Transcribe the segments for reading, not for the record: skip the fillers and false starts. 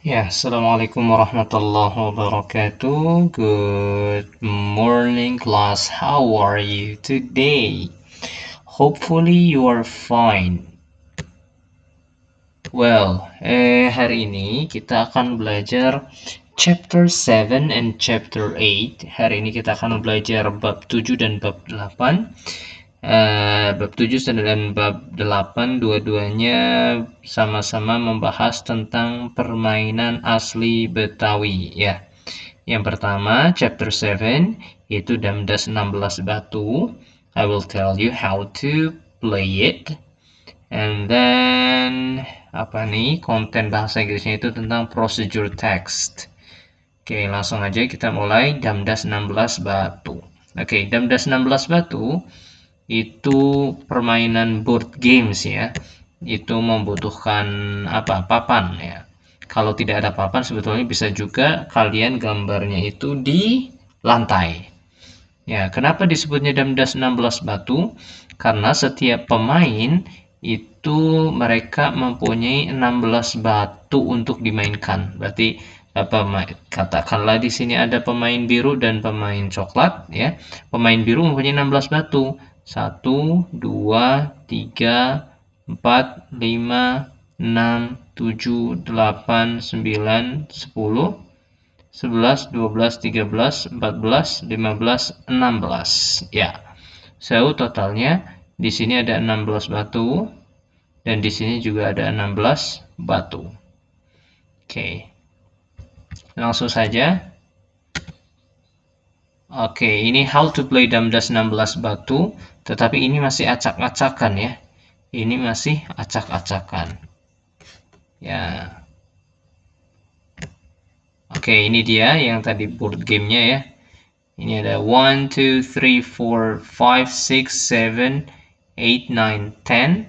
Ya, Assalamualaikum warahmatullahi wabarakatuh. Good morning, class. How are you today? Hopefully you are fine. Well, hari ini kita akan belajar chapter 7 and chapter 8. Hari ini kita akan belajar bab 7 dan bab 8. Bab 7 dan bab 8 dua-duanya sama-sama membahas tentang permainan asli Betawi ya. Yang pertama, chapter 7 yaitu Damdas 16 Batu. I will tell you how to play it. And then konten bahasa Inggrisnya itu tentang procedure text. Oke, langsung aja kita mulai Damdas 16 Batu. Oke, Damdas 16 Batu itu permainan board games ya. Itu membutuhkan papan ya. Kalau tidak ada papan sebetulnya bisa juga kalian gambarnya itu di lantai. Ya, kenapa disebutnya Damdas 16 Batu? Karena setiap pemain itu mereka mempunyai 16 batu untuk dimainkan. Berarti katakanlah di sini ada pemain biru dan pemain coklat ya. Pemain biru mempunyai 16 batu. 1 2 3 4 5 6 7 8 9 10 11, 12, 13, 14, 15, 16. Ya. So, totalnya di sini ada 16 batu dan di sini juga ada 16 batu. Oke. Langsung saja. Oke, ini how to play Damdas 16 batu, tetapi ini masih acak-acakan ya. Ini masih acak-acakan. Ya. Oke, ini dia yang tadi board gamenya ya. Ini ada 1, 2, 3, 4, 5, 6, 7, 8, 9, 10,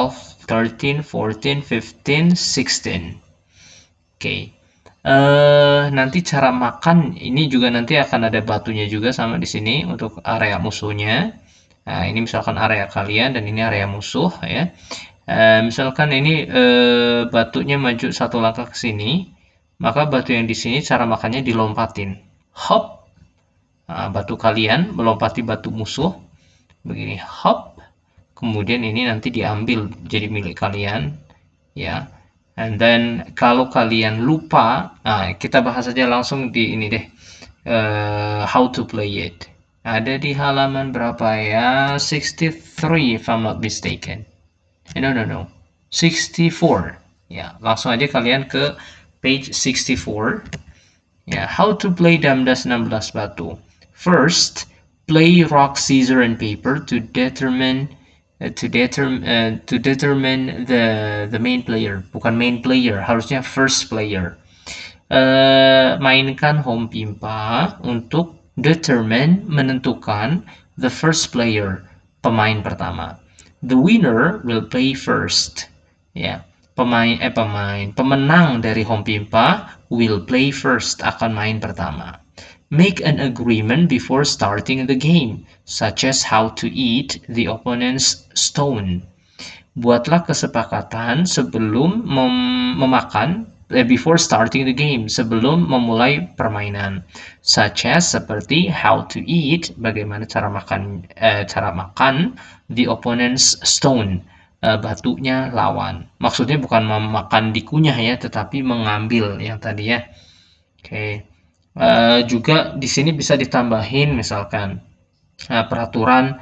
11, 12, 13, 14, 15, 16. Oke. Nanti cara makan ini juga nanti akan ada batunya juga sama di sini untuk area musuhnya. Nah, ini misalkan area kalian dan ini area musuh ya. Misalkan ini batunya maju satu langkah ke sini, maka batu yang di sini cara makannya dilompatin. Hop, batu kalian melompati batu musuh begini, hop, kemudian ini nanti diambil jadi milik kalian ya. And then kalau kalian lupa, kita bahas saja langsung di ini deh, how to play it. Ada di halaman berapa ya? 63 if I'm not mistaken. No, 64 ya. Langsung aja kalian ke page 64. Yeah, how to play Damdas 16 Batu. First, play rock, scissors, and paper to determine the main player. Bukan main player, harusnya first player. Mainkan home pimpa untuk determine menentukan the first player, pemain pertama. The winner will play first. Ya, pemenang dari home pimpa will play first, akan main pertama. Make an agreement before starting the game, such as how to eat the opponent's stone. Buatlah kesepakatan sebelum memakan before starting the game, sebelum memulai permainan, such as seperti how to eat, bagaimana cara makan the opponent's stone, batunya lawan. Maksudnya bukan memakan dikunyah ya, tetapi mengambil yang tadi ya. Oke. Juga di sini bisa ditambahin misalkan peraturan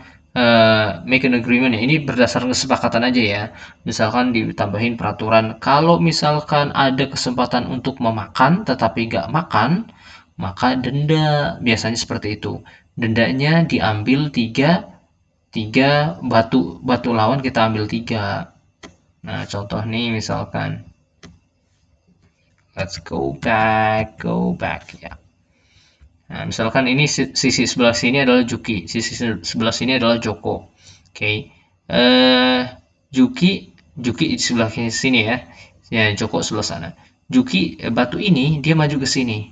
make an agreement ya. Ini berdasarkan kesepakatan aja ya. Misalkan ditambahin peraturan kalau misalkan ada kesempatan untuk memakan tetapi nggak makan, maka denda. Biasanya seperti itu. Dendanya diambil tiga batu lawan kita ambil 3. Nah, contoh nih misalkan let's go back ya. Nah, misalkan ini sisi sebelah sini adalah Juki, sisi sebelah sini adalah Joko. Oke. Juki di sebelah sini ya. Ya, Joko sebelah sana. Juki batu ini dia maju ke sini.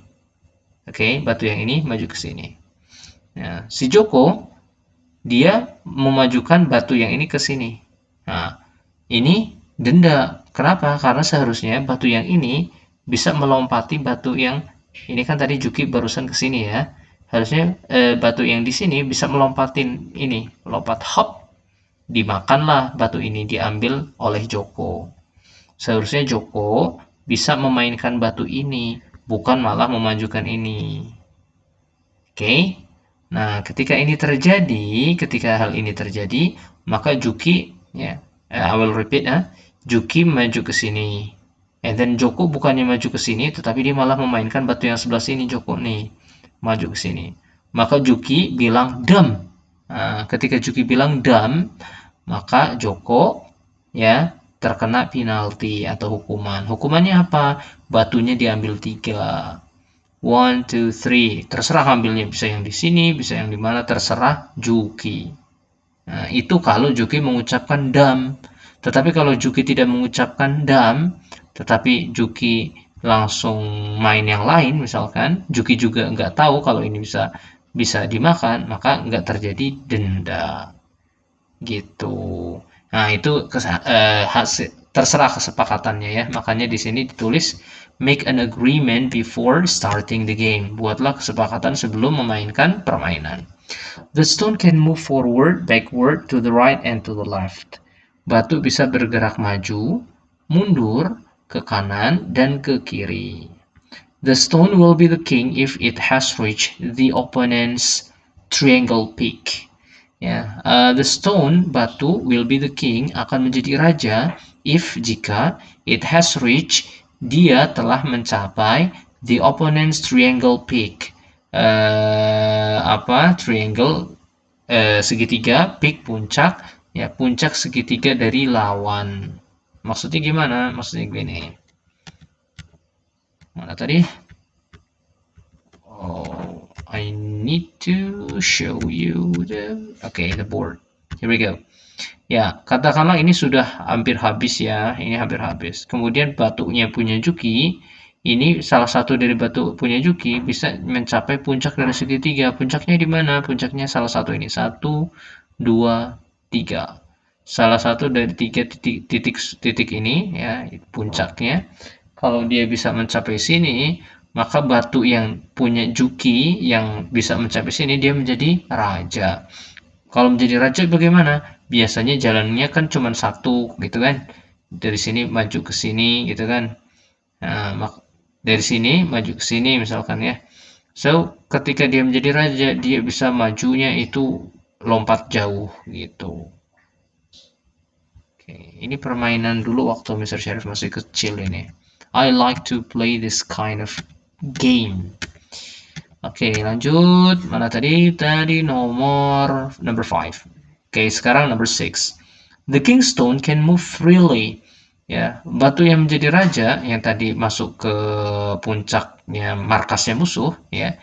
Oke, batu yang ini maju ke sini. Nah, si Joko dia memajukan batu yang ini ke sini. Nah, ini denda Kenapa? Karena seharusnya batu yang ini bisa melompati batu yang ini kan tadi Juki barusan ke sini ya. Harusnya batu yang di sini bisa melompatin ini, lompat hop, dimakanlah batu ini diambil oleh Joko. Seharusnya Joko bisa memainkan batu ini, bukan malah memajukan ini. Oke. Nah, ketika hal ini terjadi, maka Juki ya, I will repeat Juki maju ke sini. And then Joko bukannya maju ke sini, tetapi dia malah memainkan batu yang sebelah sini Joko nih, maju ke sini. Maka Juki bilang dam. Nah, ketika Juki bilang dam, maka Joko ya terkena penalti atau hukuman. Hukumannya apa? Batunya diambil 3. 1, 2, 3. Terserah ambilnya, bisa yang di sini, bisa yang di mana, terserah Juki. Nah, itu kalau Juki mengucapkan dam. Tetapi kalau Juki tidak mengucapkan dam, tetapi Juki langsung main yang lain, misalkan Juki juga nggak tahu kalau ini bisa dimakan, maka nggak terjadi denda. Gitu. Nah, itu terserah kesepakatannya ya. Makanya di sini ditulis make an agreement before starting the game. Buatlah kesepakatan sebelum memainkan permainan. The stone can move forward, backward, to the right, and to the left. Batu bisa bergerak maju, mundur, ke kanan, dan ke kiri. The stone will be the king if it has reached the opponent's triangle peak. Ya, the stone batu will be the king akan menjadi raja if jika it has reached dia telah mencapai the opponent's triangle peak. Triangle segitiga, peak puncak, ya puncak segitiga dari lawan. Maksudnya gimana? Maksudnya gini. Mana tadi? Oh, I need to show you the board. Here we go. Ya, katakanlah ini sudah hampir habis ya. Ini hampir habis. Kemudian batunya punya Juki, ini salah satu dari batu punya Juki bisa mencapai puncak dari segitiga. Puncaknya di mana? Puncaknya salah satu ini. 1, 2, 3. Salah satu dari 3 titik ini ya, puncaknya. Kalau dia bisa mencapai sini, maka batu yang punya Juki yang bisa mencapai sini dia menjadi raja. Kalau menjadi raja bagaimana? Biasanya jalannya kan cuma satu gitu kan. Dari sini maju ke sini gitu kan. Nah, dari sini maju ke sini misalkan ya. So, ketika dia menjadi raja, dia bisa majunya itu lompat jauh gitu. Oke, ini permainan dulu waktu Mr. Sheriff masih kecil ini. I like to play this kind of game. Oke, lanjut. Mana tadi? Tadi nomor number 5. Oke, sekarang number 6. The king stone can move freely. Ya, batu yang menjadi raja yang tadi masuk ke puncaknya markasnya musuh ya,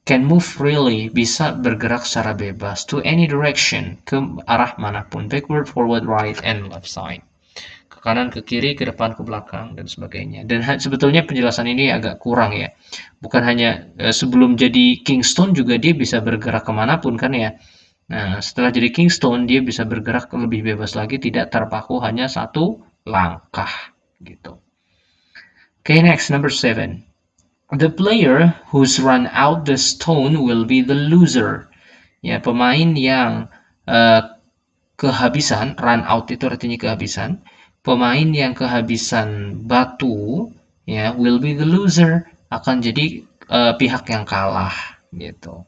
can move freely, bisa bergerak secara bebas to any direction, ke arah manapun, backward, forward, right, and left side. Ke kanan, ke kiri, ke depan, ke belakang, dan sebagainya. Dan sebetulnya penjelasan ini agak kurang ya. Bukan hanya sebelum jadi Kingstone juga dia bisa bergerak kemanapun kan ya. Nah, setelah jadi Kingstone dia bisa bergerak lebih bebas lagi, tidak terpaku hanya satu langkah gitu. Okay, next, number 7. The player who's run out the stone will be the loser. Ya, pemain yang kehabisan, run out itu artinya kehabisan. Pemain yang kehabisan batu ya will be the loser, akan jadi pihak yang kalah gitu.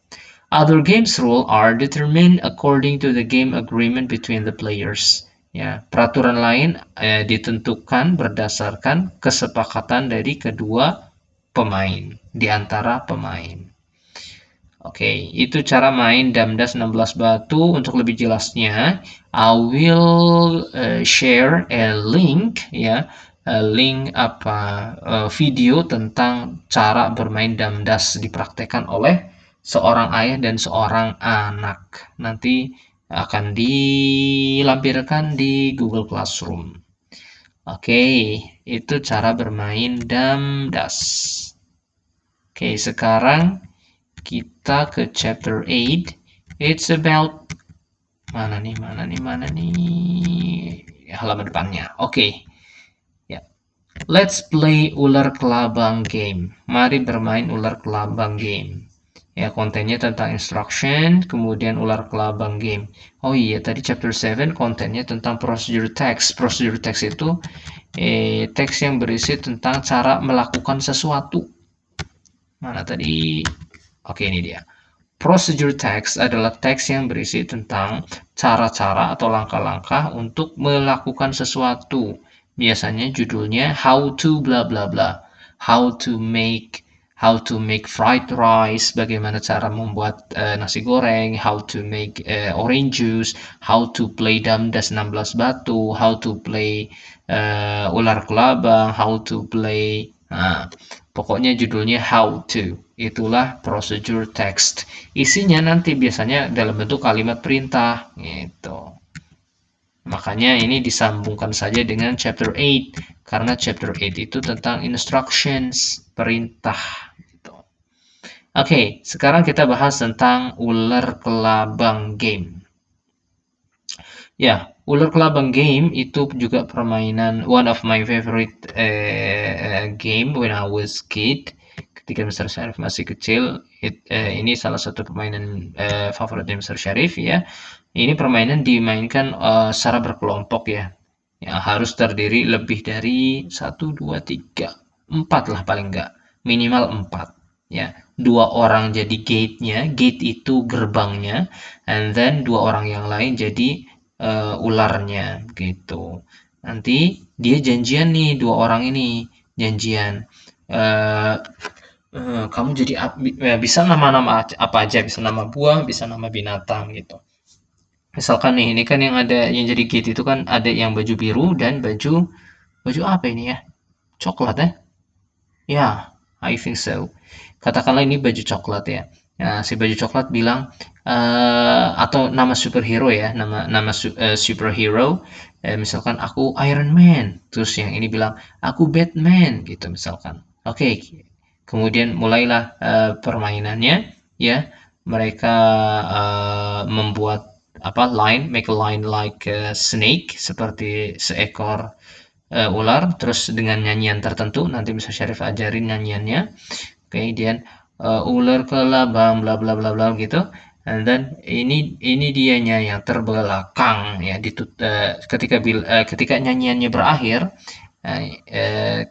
Other games rule are determined according to the game agreement between the players. Ya, peraturan lain ditentukan berdasarkan kesepakatan dari kedua pemain, di antara pemain. Oke, itu cara main Damdas 16 batu. Untuk lebih jelasnya, I will share a link ya, video tentang cara bermain Damdas dipraktekkan oleh seorang ayah dan seorang anak. Nanti akan dilampirkan di Google Classroom. Oke, itu cara bermain Damdas. Oke, sekarang kita ke chapter 8. It's about mana nih halaman depannya. Oke. Let's play ular kelabang game. Mari bermain ular kelabang game. Ya, kontennya tentang instruction, kemudian ular kelabang game. Oh iya, tadi chapter 7 kontennya tentang procedure text. Procedure text itu teks yang berisi tentang cara melakukan sesuatu. Mana tadi? Oke, ini dia. Procedure text adalah teks yang berisi tentang cara-cara atau langkah-langkah untuk melakukan sesuatu. Biasanya judulnya how to bla bla bla. How to make fried rice, bagaimana cara membuat nasi goreng, how to make orange juice, how to play damdas 16 batu, how to play ular kelabang, how to play. Nah, pokoknya judulnya how to. Itulah procedure text. Isinya nanti biasanya dalam bentuk kalimat perintah gitu. Makanya ini disambungkan saja dengan chapter 8 karena chapter 8 itu tentang instructions, perintah gitu. Oke, sekarang kita bahas tentang ular kelabang game. Ya, ular kelabang game itu juga permainan one of my favorite game when I was kid. Ketika Mr. Syarif masih kecil, ini salah satu permainan favoritnya Mr. Syarif ya. Ini permainan dimainkan secara berkelompok ya. Ya, harus terdiri lebih dari 1, 2, 3, 4 lah paling enggak. Minimal 4 ya. 2 orang jadi gate-nya, gate itu gerbangnya, and then 2 orang yang lain jadi ularnya gitu. Nanti dia janjian nih 2 orang ini janjian. Kamu jadi bisa nama-nama apa aja, bisa nama buah, bisa nama binatang gitu. Misalkan nih, ini kan yang ada yang jadi gate itu kan ada yang baju biru dan baju apa ini ya? Coklat ya? Ya, I think so. Katakanlah ini baju coklat ya. Nah, si baju coklat bilang atau nama superhero ya, nama superhero. Misalkan aku Iron Man, terus yang ini bilang aku Batman gitu misalkan. Oke, kemudian mulailah permainannya ya. Mereka membuat apa make a line like a snake seperti seekor ular, terus dengan nyanyian tertentu nanti bisa Syarif ajarin nyanyiannya. Kemudian ular kelabang bla bla bla bla gitu. And then ini dianya yang terbelakang ya ketika nyanyiannya berakhir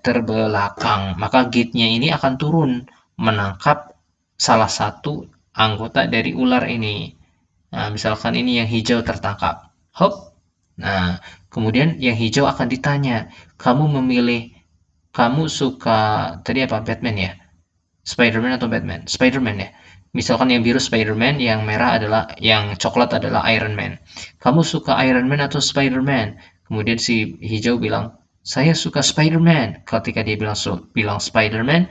terbelakang maka gate-nya ini akan turun menangkap salah satu anggota dari ular ini. Nah, misalkan ini yang hijau tertangkap. Hop. Nah, kemudian yang hijau akan ditanya, kamu suka tadi apa? Batman ya? Spider-Man atau Batman? Spider-Man ya. Misalkan yang biru Spider-Man, yang merah adalah yang coklat adalah Iron Man. Kamu suka Iron Man atau Spider-Man? Kemudian si hijau bilang, saya suka Spider-Man. Ketika dia bilang Spider-Man,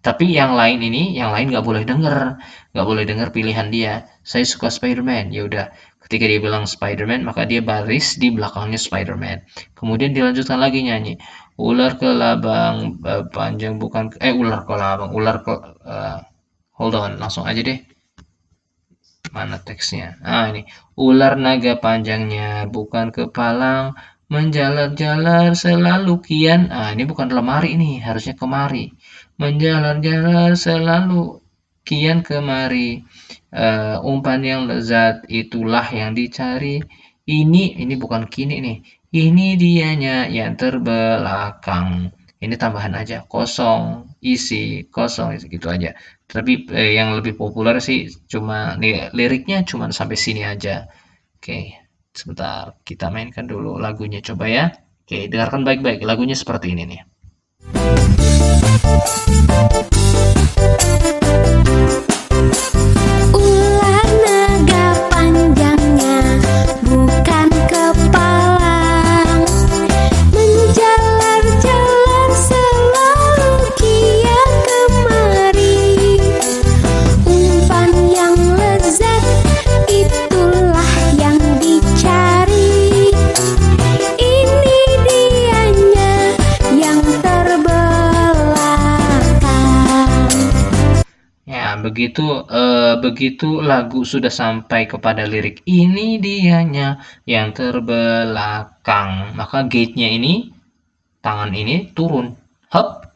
tapi yang lain nggak boleh dengar pilihan dia. Saya suka Spider-Man. Ya udah, ketika dia bilang Spider-Man, maka dia baris di belakangnya Spider-Man. Kemudian dilanjutkan lagi nyanyi. Ular kelabang panjang bukan ular kelabang, hold on, langsung aja deh. Mana teksnya? Ah, ini. Ular naga panjangnya bukan kepalang, menjalar-jalar selalu kian. Ah, ini bukan lemari ini, harusnya kemari. Menjalar-jalar selalu kian kemari. Umpan yang lezat itulah yang dicari. Ini bukan kini nih. Ini dianya yang terbelakang. Ini tambahan aja, kosong, kosong, gitu aja. Tapi yang lebih populer sih cuma liriknya cuma sampai sini aja. Oke, sebentar kita mainkan dulu lagunya coba ya. Oke, dengarkan baik-baik. Lagunya seperti ini nih. Ular naga panjangnya bukan kepalang, menjalar-jalar selalu kian kemari. Umpan yang lezat itulah yang dicari. Ini dianya yang terbelakang. Ya, begitu lagu sudah sampai kepada lirik ini dianya yang terbelakang, maka gate-nya ini tangan ini turun, hop,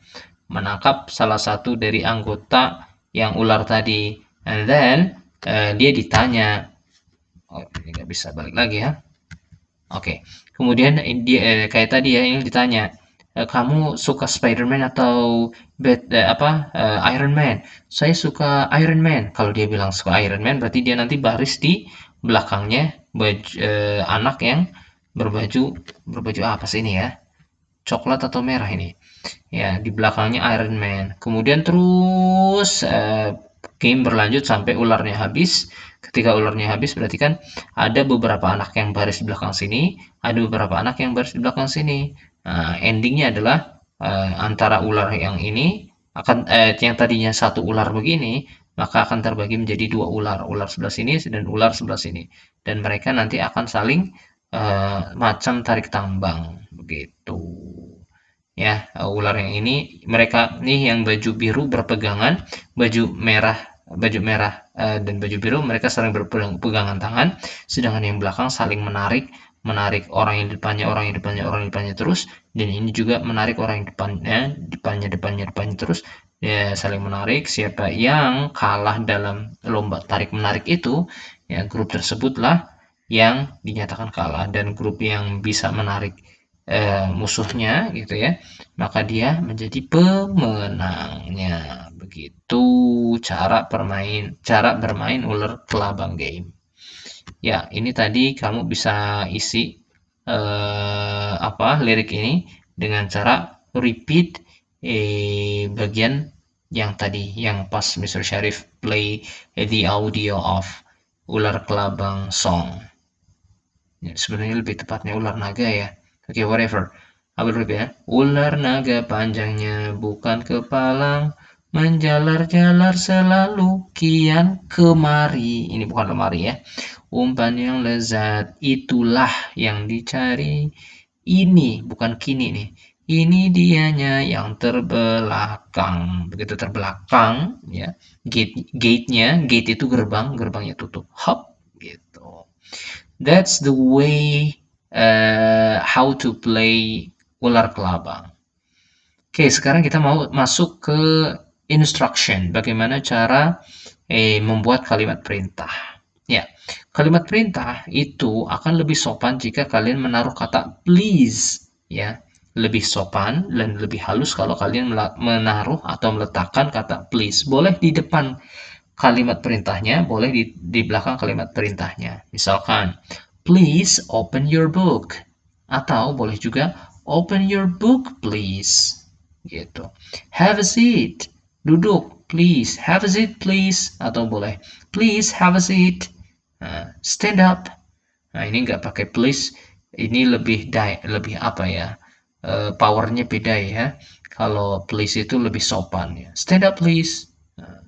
menangkap salah satu dari anggota yang ular tadi. And then dia ditanya, oh ini nggak bisa balik lagi ya. Oke, kemudian dia kayak tadi ya, ini ditanya, kamu suka Spider-Man atau Iron Man? Saya suka Iron Man. Kalau dia bilang suka Iron Man, berarti dia nanti baris di belakangnya anak yang berbaju apa sih ini ya? Coklat atau merah ini? Ya, di belakangnya Iron Man. Kemudian terus game berlanjut sampai ularnya habis. Ketika ularnya habis berarti kan ada beberapa anak yang baris di belakang sini, ada beberapa anak yang baris di belakang sini. Nah, endingnya adalah antara ular yang ini akan yang tadinya satu ular begini, maka akan terbagi menjadi dua ular, ular sebelah sini dan ular sebelah sini. Dan mereka nanti akan saling macam tarik tambang begitu. Ya, ular yang ini mereka nih yang baju biru berpegangan, baju merah dan baju biru mereka saling berpegangan tangan, sedangkan yang belakang saling menarik orang yang depannya, orang yang depannya, orang yang depannya terus, dan ini juga menarik orang yang depannya terus, ya saling menarik. Siapa yang kalah dalam lomba tarik menarik itu, ya grup tersebutlah yang dinyatakan kalah, dan grup yang bisa menarik musuhnya gitu ya, maka dia menjadi pemenangnya. Begitu cara bermain ular kelabang game. Ya, ini tadi kamu bisa isi lirik ini dengan cara repeat bagian yang tadi, yang pas Mr. Sharif play the audio of ular kelabang song. Ya, sebenarnya lebih tepatnya ular naga ya. Oke, whatever. Apa dulu ya? Ular naga panjangnya bukan kepalang, menjalar-jalar selalu kian kemari. Ini bukan lemari ya. Umpan yang lezat itulah yang dicari. Ini bukan kini nih. Ini dianya yang terbelakang. Begitu terbelakang ya. Gate itu gerbangnya tutup. Hop gitu. That's the way how to play ular kelabang. Oke, sekarang kita mau masuk ke instruction. Bagaimana cara membuat kalimat perintah. Ya, kalimat perintah itu akan lebih sopan jika kalian menaruh kata please. Ya, lebih sopan dan lebih halus kalau kalian menaruh atau meletakkan kata please. Boleh di depan kalimat perintahnya, boleh di belakang kalimat perintahnya. Misalkan, please open your book. Atau boleh juga open your book please. Gitu. Have a seat. Duduk, please. Have a seat please. Atau boleh please have a seat. Stand up. Nah, ini nggak pakai please. Ini lebih apa ya? Powernya beda ya. Kalau please itu lebih sopan ya. Stand up please.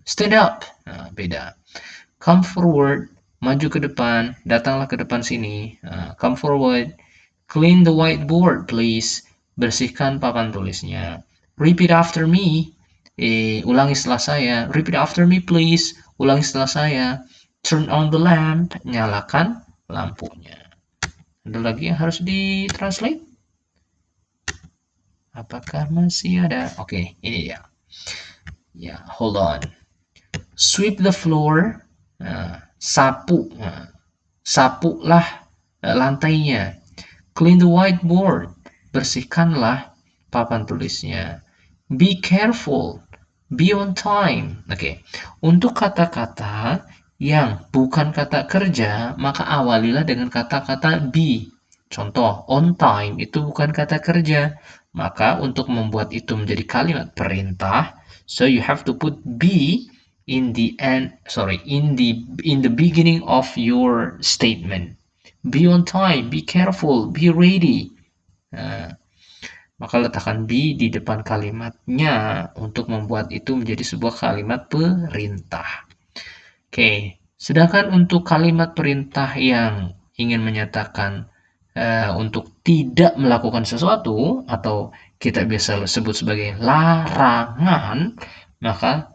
Stand up. Nah, beda. Come forward. Maju ke depan, datanglah ke depan sini. Come forward. Clean the whiteboard, please. Bersihkan papan tulisnya. Repeat after me. Ulangi setelah saya. Repeat after me, please. Ulangi setelah saya. Turn on the lamp. Nyalakan lampunya. Ada lagi yang harus ditranslate? Apakah masih ada? Oke, ini ya. Ya, hold on. Sweep the floor. Sapu. Sapulah lantainya. Clean the whiteboard. Bersihkanlah papan tulisnya. Be careful. Be on time. Oke. Untuk kata-kata yang bukan kata kerja, maka awalilah dengan kata-kata be. Contoh, on time itu bukan kata kerja. Maka untuk membuat itu menjadi kalimat perintah, so you have to put be in the beginning of your statement. Be on time, be careful, be ready. Maka letakkan be di depan kalimatnya untuk membuat itu menjadi sebuah kalimat perintah. Oke, sedangkan untuk kalimat perintah yang ingin menyatakan untuk tidak melakukan sesuatu atau kita biasa sebut sebagai larangan, maka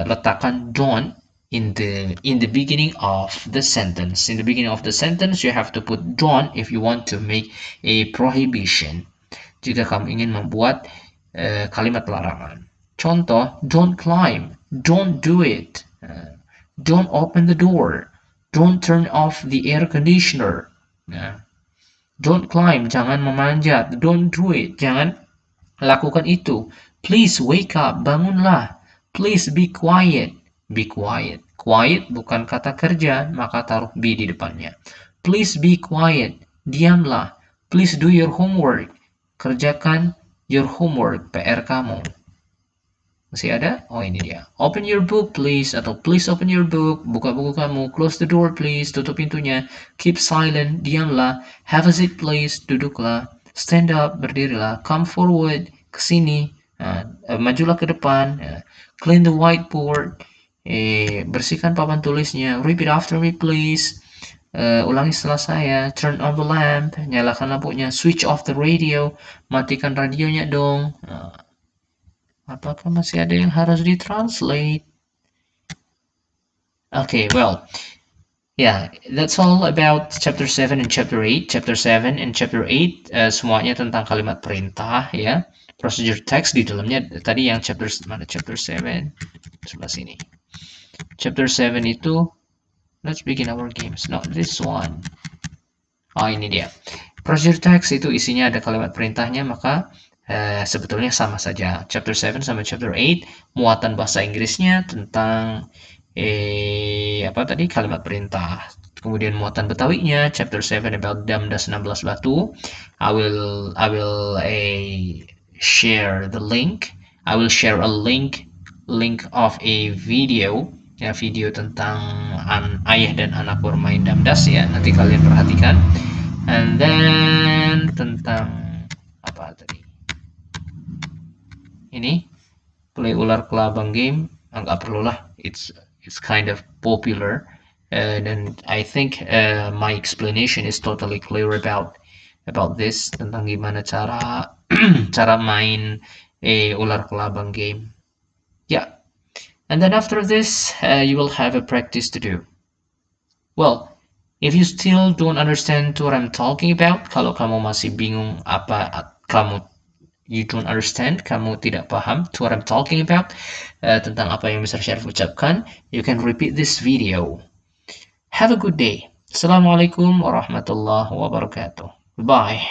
letakkan don't in the beginning of the sentence. In the beginning of the sentence, you have to put don't if you want to make a prohibition. jika kamu ingin membuat kalimat larangan. Contoh, don't climb, don't do it, don't open the door, don't turn off the air conditioner. Don't climb, jangan memanjat, don't do it, jangan lakukan itu. Please wake up, bangunlah. Please be quiet, be quiet. Quiet bukan kata kerja, maka taruh be di depannya. Please be quiet, diamlah. Please do your homework, kerjakan your homework, PR kamu. Masih ada? Oh, ini dia. Open your book please, atau please open your book, buka buku kamu. Close the door please, tutup pintunya. Keep silent, diamlah. Have a seat please, duduklah. Stand up, berdirilah. Come forward, kesini. Majulah ke depan. Clean the whiteboard, bersihkan papan tulisnya. Repeat after me please, ulangi setelah saya. Turn on the lamp, nyalakan lampunya. Switch off the radio, matikan radionya dong. Apakah masih ada yang harus ditranslate? Okay, well, yeah, that's all about chapter 7 and chapter 8. Chapter 7 and chapter 8 semuanya tentang kalimat perintah, ya. Procedure text di dalamnya tadi yang chapter 7 sebelah sini. Chapter 7 itu, let's begin our games. No, this one. Oh, ini dia. Procedure text itu isinya ada kalimat perintahnya, maka sebetulnya sama saja. Chapter 7 sama chapter 8 muatan bahasa Inggrisnya tentang kalimat perintah. Kemudian muatan Betawinya, chapter 7 about Damdas 16 Batu. I will share the link. I will share a link of a video, ya, video tentang ayah dan anak bermain Damdas, ya. Nanti kalian perhatikan. And then tentang apa tadi? Ini play ular kelabang game, nggak perlulah, it's kind of popular, dan I think my explanation is totally clear about this, tentang gimana cara cara main ular kelabang game. Yeah, and then after this you will have a practice to do. Well, if you still don't understand what I'm talking about, kalau kamu masih bingung you don't understand, kamu tidak paham to what I'm talking about, tentang apa yang Mr. Syarif ucapkan, you can repeat this video. Have a good day. Assalamualaikum warahmatullahi wabarakatuh. Bye.